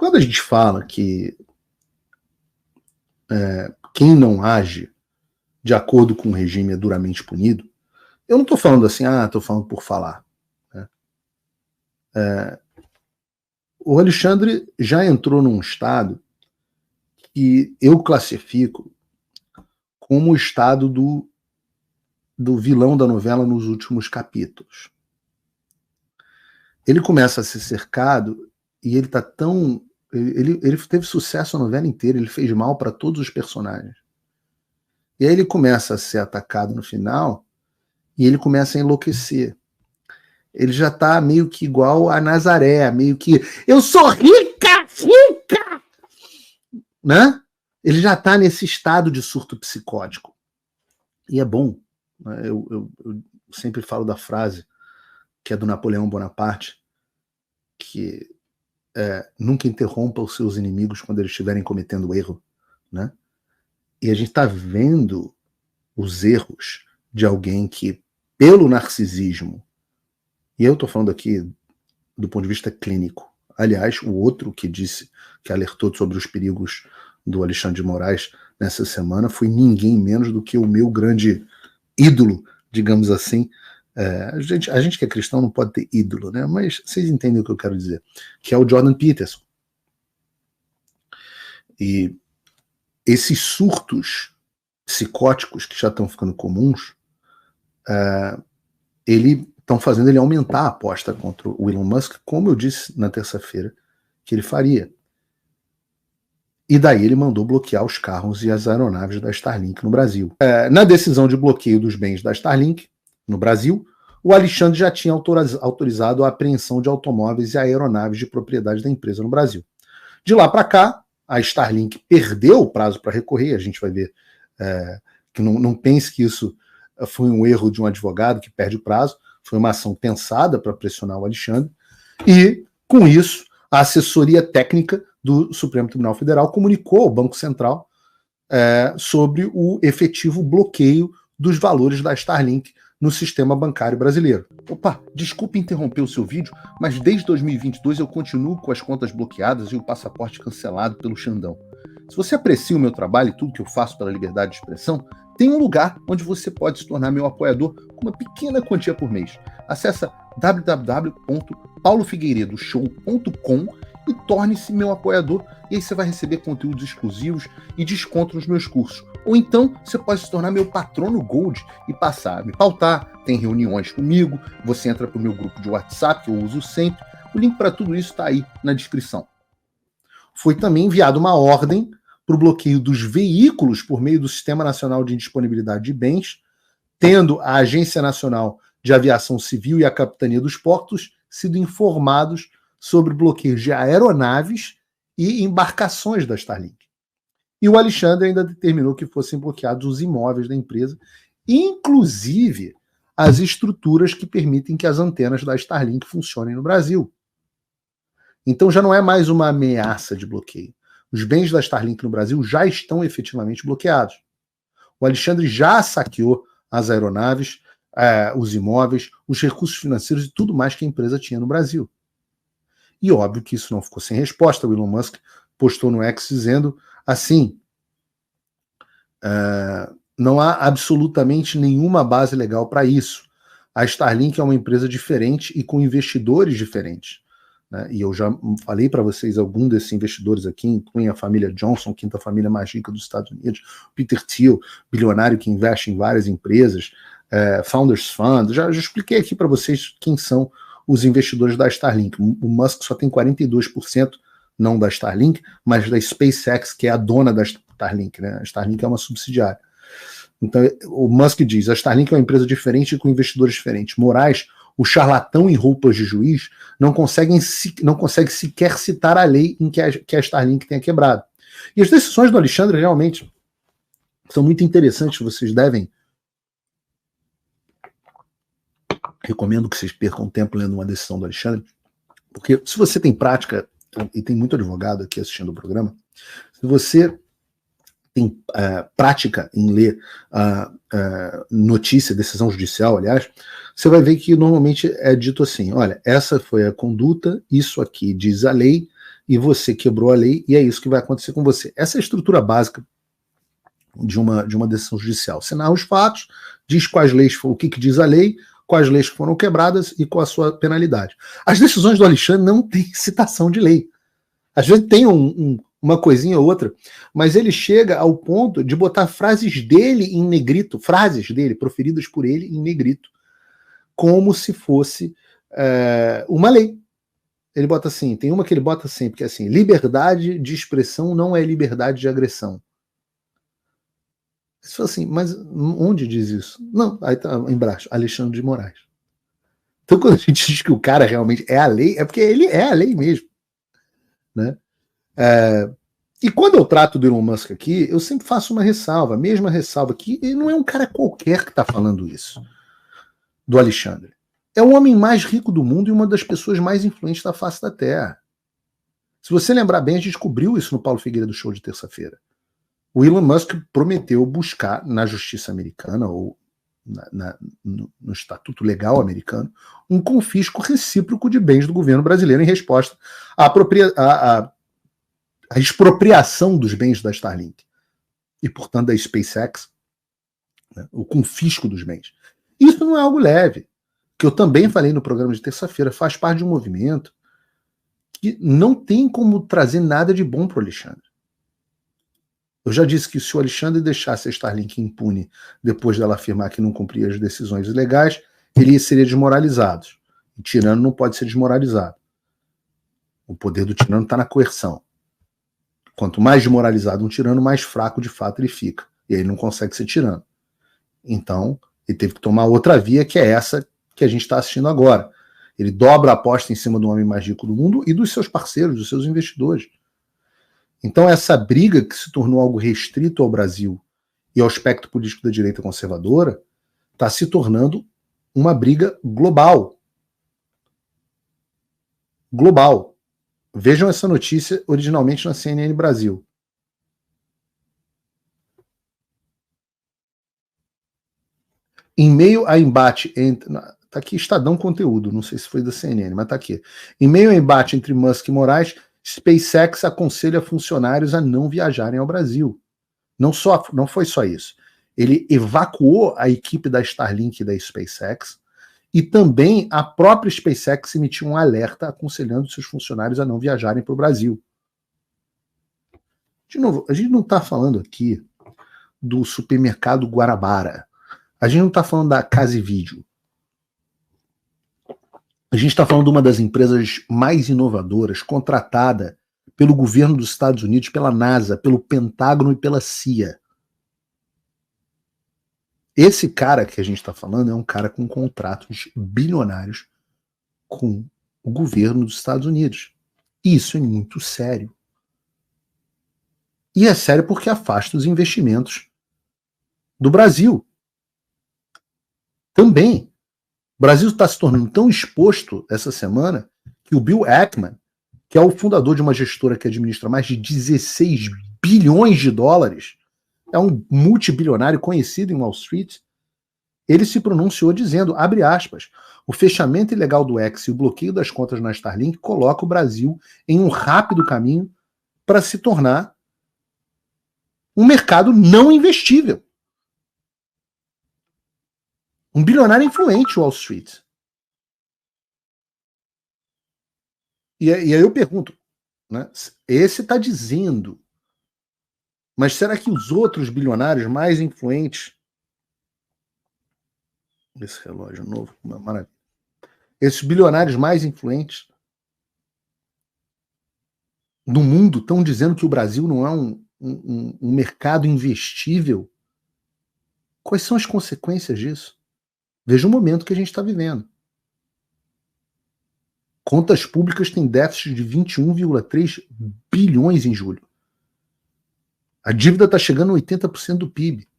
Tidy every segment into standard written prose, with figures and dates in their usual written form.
Quando a gente fala que quem não age de acordo com o regime é duramente punido, eu não estou falando assim, estou falando por falar. Né? O Alexandre já entrou num estado que eu classifico como o estado do vilão da novela nos últimos capítulos. Ele começa a ser cercado e ele tá tão... Ele teve sucesso a novela inteira, ele fez mal para todos os personagens. E aí ele começa a ser atacado no final e ele começa a enlouquecer. Ele já tá meio que igual a Nazaré, meio que eu sou rica, rica! Né? Ele já tá nesse estado de surto psicótico. E é bom. Né? Eu sempre falo da frase que é do Napoleão Bonaparte, que nunca interrompa os seus inimigos quando eles estiverem cometendo erro. Né? E a gente está vendo os erros de alguém que, pelo narcisismo, e eu estou falando aqui do ponto de vista clínico, aliás, o outro que disse, que alertou sobre os perigos do Alexandre de Moraes nessa semana foi ninguém menos do que o meu grande ídolo, digamos assim. A gente que é cristão não pode ter ídolo, né? Mas vocês entendem o que eu quero dizer, que é o Jordan Peterson. E esses surtos psicóticos que já estão ficando comuns, estão fazendo ele aumentar a aposta contra o Elon Musk, como eu disse na terça-feira que ele faria. E daí ele mandou bloquear os carros e as aeronaves da Starlink no Brasil. Na decisão de bloqueio dos bens da Starlink no Brasil, o Alexandre já tinha autorizado a apreensão de automóveis e aeronaves de propriedade da empresa no Brasil. De lá para cá, a Starlink perdeu o prazo para recorrer, a gente vai ver que não pense que isso foi um erro de um advogado que perde o prazo, foi uma ação pensada para pressionar o Alexandre, e com isso a assessoria técnica do Supremo Tribunal Federal comunicou ao Banco Central sobre o efetivo bloqueio dos valores da Starlink no sistema bancário brasileiro. Opa, desculpe interromper o seu vídeo, mas desde 2022 eu continuo com as contas bloqueadas e o passaporte cancelado pelo Xandão. Se você aprecia o meu trabalho e tudo que eu faço pela liberdade de expressão, tem um lugar onde você pode se tornar meu apoiador com uma pequena quantia por mês. Acesse www.paulofigueiredoshow.com e torne-se meu apoiador, e aí você vai receber conteúdos exclusivos e desconto nos meus cursos. Ou então você pode se tornar meu patrono Gold e passar a me pautar, tem reuniões comigo, você entra para o meu grupo de WhatsApp, que eu uso sempre. O link para tudo isso está aí na descrição. Foi também enviada uma ordem para o bloqueio dos veículos por meio do Sistema Nacional de Indisponibilidade de Bens, tendo a Agência Nacional de Aviação Civil e a Capitania dos Portos sido informados sobre bloqueios de aeronaves e embarcações da Starlink. E o Alexandre ainda determinou que fossem bloqueados os imóveis da empresa, inclusive as estruturas que permitem que as antenas da Starlink funcionem no Brasil. Então já não é mais uma ameaça de bloqueio. Os bens da Starlink no Brasil já estão efetivamente bloqueados. O Alexandre já saqueou as aeronaves, os imóveis, os recursos financeiros e tudo mais que a empresa tinha no Brasil. E óbvio que isso não ficou sem resposta. O Elon Musk postou no X dizendo assim, não há absolutamente nenhuma base legal para isso. A Starlink é uma empresa diferente e com investidores diferentes. Né? E eu já falei para vocês, algum desses investidores aqui incluem a família Johnson, quinta família mais rica dos Estados Unidos, Peter Thiel, bilionário que investe em várias empresas, Founders Fund. Já expliquei aqui para vocês quem são os investidores da Starlink. O Musk só tem 42%, não da Starlink, mas da SpaceX, que é a dona da Starlink. Né? A Starlink é uma subsidiária. Então, o Musk diz, a Starlink é uma empresa diferente com investidores diferentes. Moraes, o charlatão em roupas de juiz, não consegue sequer citar a lei em que a Starlink tenha quebrado. E as decisões do Alexandre realmente são muito interessantes, vocês devem. Recomendo que vocês percam tempo lendo uma decisão do Alexandre, porque se você tem prática, e tem muito advogado aqui assistindo o programa, se você tem prática em ler notícia, decisão judicial, aliás, você vai ver que normalmente é dito assim, olha, essa foi a conduta, isso aqui diz a lei, e você quebrou a lei, e é isso que vai acontecer com você. Essa é a estrutura básica de uma decisão judicial. Você narra os fatos, diz quais leis, o que diz a lei, quais leis foram quebradas e qual a sua penalidade. As decisões do Alexandre não têm citação de lei. Às vezes tem uma coisinha ou outra, mas ele chega ao ponto de botar frases dele em negrito, frases dele proferidas por ele em negrito, como se fosse uma lei. Ele bota assim, tem uma que ele bota sempre, que é assim: liberdade de expressão não é liberdade de agressão. Você fala assim, mas onde diz isso? Não, aí tá embaixo, Alexandre de Moraes. Então quando a gente diz que o cara realmente é a lei, é porque ele é a lei mesmo. Né? E quando eu trato do Elon Musk aqui, eu sempre faço uma ressalva, a mesma ressalva, que ele não é um cara qualquer que está falando isso, do Alexandre. É o homem mais rico do mundo e uma das pessoas mais influentes da face da Terra. Se você lembrar bem, a gente descobriu isso no Paulo Figueiredo Show de terça-feira. O Elon Musk prometeu buscar na justiça americana, ou no Estatuto Legal americano, um confisco recíproco de bens do governo brasileiro em resposta à expropriação dos bens da Starlink e, portanto, da SpaceX, né, o confisco dos bens. Isso não é algo leve, que eu também falei no programa de terça-feira, faz parte de um movimento que não tem como trazer nada de bom para o Alexandre. Eu já disse que se o Alexandre deixasse a Starlink impune depois dela afirmar que não cumpria as decisões ilegais, ele seria desmoralizado. O tirano não pode ser desmoralizado. O poder do tirano está na coerção. Quanto mais desmoralizado um tirano, mais fraco de fato ele fica. E aí ele não consegue ser tirano. Então, ele teve que tomar outra via, que é essa que a gente está assistindo agora. Ele dobra a aposta em cima do homem mais rico do mundo e dos seus parceiros, dos seus investidores. Então, essa briga que se tornou algo restrito ao Brasil e ao espectro político da direita conservadora está se tornando uma briga global. Global. Vejam essa notícia originalmente na CNN Brasil. Em meio a embate entre... Está aqui Estadão Conteúdo, não sei se foi da CNN, mas está aqui. Em meio a embate entre Musk e Moraes, SpaceX aconselha funcionários a não viajarem ao Brasil. Não foi só isso. Ele evacuou a equipe da Starlink e da SpaceX, e também a própria SpaceX emitiu um alerta aconselhando seus funcionários a não viajarem para o Brasil. De novo, a gente não está falando aqui do supermercado Guarabara. A gente não está falando da Casa e Vídeo. A gente está falando de uma das empresas mais inovadoras, contratada pelo governo dos Estados Unidos, pela NASA, pelo Pentágono e pela CIA. Esse cara que a gente está falando é um cara com contratos bilionários com o governo dos Estados Unidos. Isso é muito sério. E é sério porque afasta os investimentos do Brasil. Também. O Brasil está se tornando tão exposto essa semana que o Bill Ackman, que é o fundador de uma gestora que administra mais de 16 bilhões de dólares, é um multibilionário conhecido em Wall Street, ele se pronunciou dizendo, abre aspas, o fechamento ilegal do X e o bloqueio das contas na Starlink coloca o Brasil em um rápido caminho para se tornar um mercado não investível. Um bilionário influente, Wall Street. E aí eu pergunto, né, esse está dizendo, mas será que os outros bilionários mais influentes, esse relógio novo, uma maravilha, esses bilionários mais influentes do mundo estão dizendo que o Brasil não é um mercado investível? Quais são as consequências disso? Veja o momento que a gente está vivendo. Contas públicas têm déficit de 21,3 bilhões em julho. A dívida está chegando a 80% do PIB.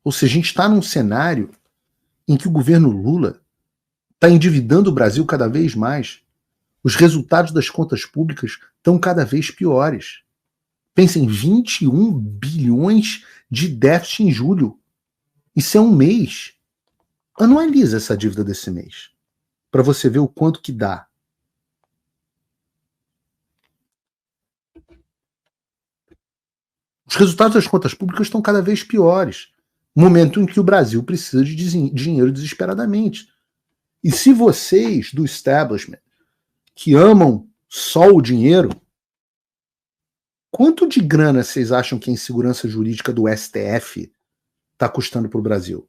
Ou seja, a gente está num cenário em que o governo Lula está endividando o Brasil cada vez mais. Os resultados das contas públicas estão cada vez piores. Pensem, 21 bilhões de déficit em julho. Isso é um mês. Anualiza essa dívida desse mês, para você ver o quanto que dá. Os resultados das contas públicas estão cada vez piores. Momento em que o Brasil precisa de dinheiro desesperadamente. E se vocês do establishment, que amam só o dinheiro, quanto de grana vocês acham que a insegurança jurídica do STF está custando para o Brasil?